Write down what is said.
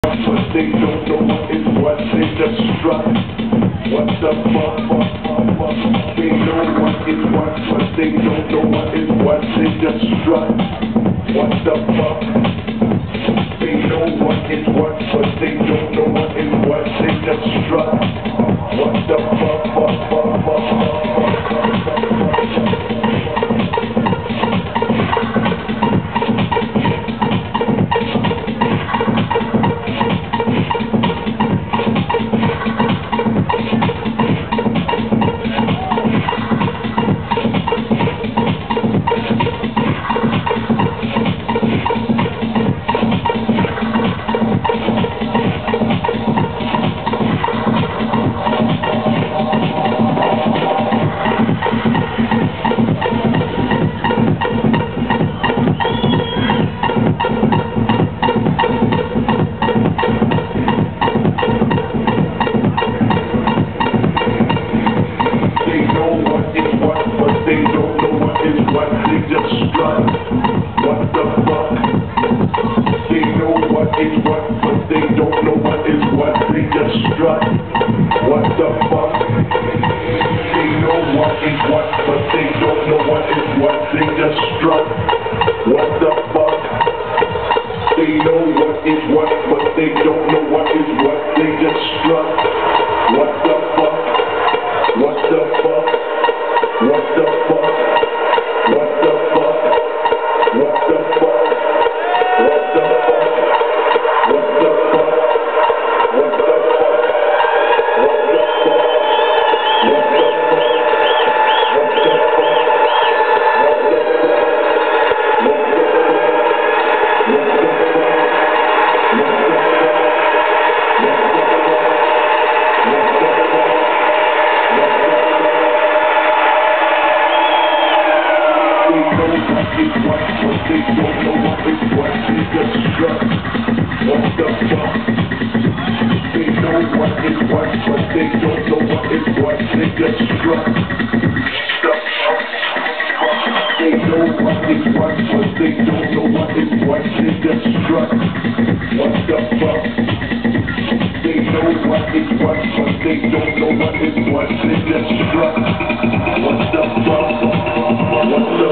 But they don't know what is what, they just strut. What the fuck? They know what is what, but they don't know what is what, they just strut. What the fuck? They know what is what, but they don't know what is what, they just strut. What the fuck? They don't know what is what, they just strut. What the fuck? They know what is what, but they don't know what is what, they just strut. What the fuck? They know what is what, but they don't know what is what, they just strut. What the fuck? They know what is what, but they don't know what is what, they just strut. What the fuck? What the fuck? What the fuck? What the fuck? What the fuck? What the fuck? What the fuck? What the fuck? What the fuck? What the fuck? What the fuck? What the fuck? What the fuck? What the is what, but they don't know what is what, they just strut. What the fuck? They know what is what, but they don't know what is what, they just strut. The fuck? They know what is what, but they don't know what is what, they just strut. What the fuck? They know what is what, but they don't know what is what, they just strut. What the fuck? What the